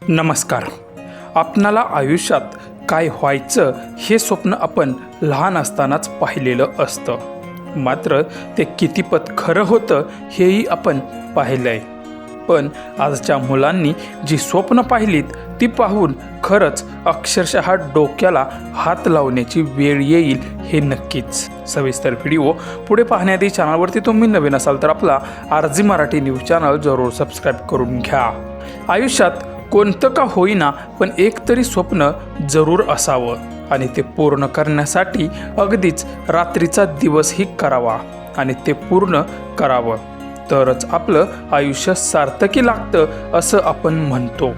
नमस्कार. आपणाला आयुष्यात काय व्हायचं हे स्वप्न आपण लहान असतानाच पाहिलेलं असतं. मात्र ते कितीपत खरं होतं हेही आपण पाहिलं आहे. पण आजच्या मुलांनी जी स्वप्न पाहिलीत ती पाहून खरंच अक्षरशः डोक्याला हात लावण्याची वेळ येईल हे नक्कीच. सविस्तर व्हिडिओ पुढे पाहण्याआधी चॅनलवरती तुम्ही नवीन असाल तर आपला RG मराठी न्यूज चॅनल जरूर सबस्क्राईब करून घ्या. आयुष्यात कोणतं का होईना पण एक तरी स्वप्न जरूर असावं आणि ते पूर्ण करण्यासाठी अगदीच रात्रीचा दिवसही करावा आणि ते पूर्ण करावं तरच आपलं आयुष्य सार्थकी लागतं असं आपण म्हणतो.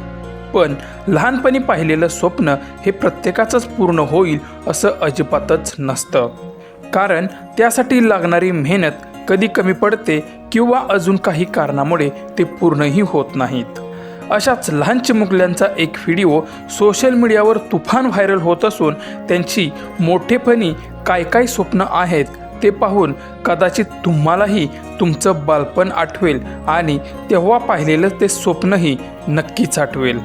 पण लहानपणी पाहिलेलं स्वप्न हे प्रत्येकाचंच पूर्ण होईल असं अजिबातच नसतं. कारण त्यासाठी लागणारी मेहनत कधी कमी पडते किंवा अजून काही कारणामुळे ते पूर्णही होत नाहीत. अशाच लहान चिमुकल्यांचा एक व्हिडिओ सोशल मीडियावर तुफान व्हायरल होत असून त्यांची मोठेपणी काय काय स्वप्न आहेत ते पाहून कदाचित तुम्हालाही तुमचं बालपण आठवेल आणि तेव्हा पाहिलेलं ते स्वप्नही नक्कीच आठवेल.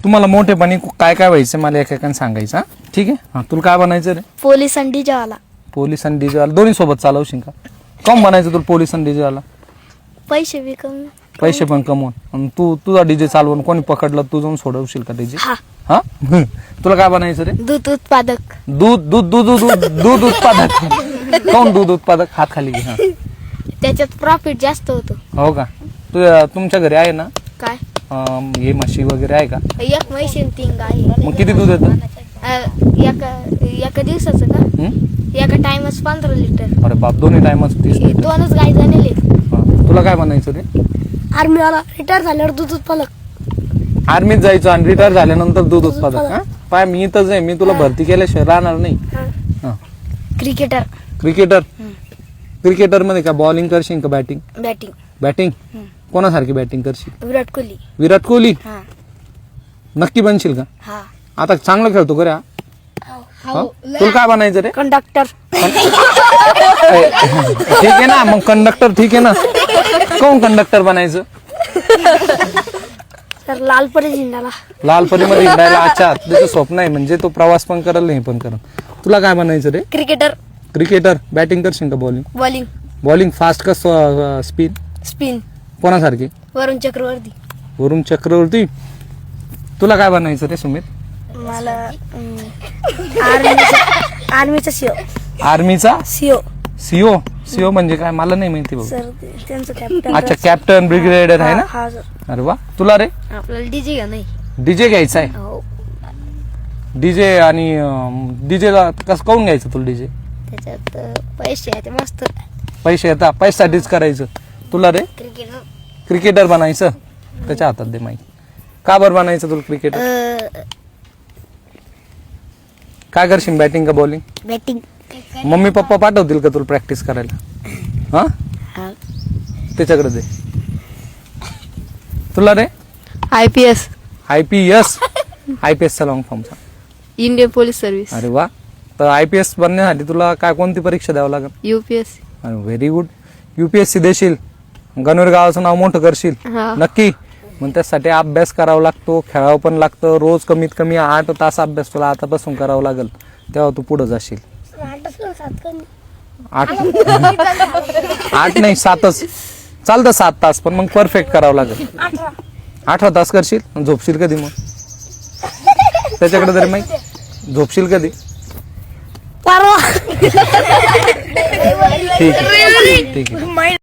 तुम्हाला मोठेपणी काय काय व्हायचं मला एकेकाने सांगायचं. ठीक आहे. हां, तुला काय बनायचं रे? पोलीस आणि डीजेवाला. पोलीस आणि डीजेवाला दोन्ही सोबत चालवशील का? कम बनायचं तुला पोलीस आणि डीजेवाला? पैसे बी कमी. पैसे पण कमवून आणि तू तुझा डीजे चालवून कोणी पकडलं तू जाऊन सोडवशील का डीजे? हा. हा तुला काय बनायचं रे? दूध उत्पादक. दूध दूध दूध दूध दूध उत्पादक. कोण दूध उत्पादक? हात खाली घे. हा. त्याच्यात प्रॉफिट जास्त होतो. हो का? तुमच्या घरी आहे ना काय? हे म्हशी वगैरे आहे का? एक म्हैस आणि 3 गाय. मग किती दूध येतं? एका दिवसाचं का? एका टाइमच 15 लिटर. अरे बाप, दोन्ही टायमच 30 लिटर. 2च गाय झालेले. तुला काय बनायचं रे? आर्मीवाला. रिटायर झाल्यावर दूध उत्पादक. आर्मीत जायचं आणि रिटायर झाल्यानंतर दूध उत्पादक. हा पाय मी इथंच आहे, मी तुला भरती केल्याशिवाय राहणार नाही. क्रिकेटर. क्रिकेटर. क्रिकेटर मध्ये का बॉलिंग करशील का बॅटिंग? बॅटिंग. बॅटिंग कोणासारखी बॅटिंग करशील? विराट कोहली. विराट कोहली. हा. नक्की बनशील का? हा. आता चांगलं खेळतो का रे? हा? तुला काय बनायचं रे? कंडक्टर. ठीक आहे ना, मग कंडक्टर ठीक आहे ना. कोण कंडक्टर बनायचं? तर लालपरी जिंदाला. लालपरीमध्ये हिंडायला. अच्छा, तुझं स्वप्न आहे म्हणजे तो प्रवास पण करेल हे पण करेल. तुला काय बनायचं रे? क्रिकेटर. क्रिकेटर. बॅटिंग करशील का बॉलिंग? बॉलिंग. बॉलिंग फास्ट का स्पिन? स्पिन. कोणासारखी? वरुण चक्रवर्ती. वरुण चक्रवर्ती. तुला काय बनायचं रे सुमित? मला आर्मीचा सीओ. आर्मीचा सीओ. सीओ. सीओ म्हणजे काय मला नाही माहिती बघ. सर त्यांचं कॅप्टन. अच्छा, कॅप्टन ब्रिगेडियर आहे ना? हा सर. अरे वा. तुला रे? आपल्याला डीजे का नाही? डीजे घ्यायचा आहे. हो. डीजे आणि डीजेला कसं काऊन घ्यायचं तुला डीजे? त्याच्यात पैसे आहेत मस्त. पैसे येतात, पैसासाठीच करायचं. तुला रे? क्रिकेटर. क्रिकेटर बनायचं. त्याच्या हातात दे माहिती. का बरं बनायचं तुला क्रिकेटर? काय करशील, बॅटिंग का बॉलिंग? बॅटिंग. मम्मी पप्पा पाठवतील का तुला प्रॅक्टिस करायला? हा, त्याच्याकडे दे. तुला रे? IPS. IPS. IPS चा लॉंग फॉर्म सांग. Indian police service. अरे वा. तर IPS बनण्यासाठी तुला काय कोणती परीक्षा द्यावं लागेल? UPSC. अरे व्हेरी गुड. UPSC देशील. गणवीर गावाचं नाव मोठं करशील. हा. नक्की. मग त्यासाठी अभ्यास करावा लागतो, खेळावं पण लागतं. रोज कमीत कमी 8 तास अभ्यास तुला आतापासून करावा लागेल, तेव्हा तू पुढे जाशील. 8 नाही 7च चालतं. 7 तास पण मग परफेक्ट करावं लागेल. 18 तास करशील. झोपशील कधी मग? त्याच्याकडे तरी माहिती. झोपशील कधी? परवा. ठीक आहे.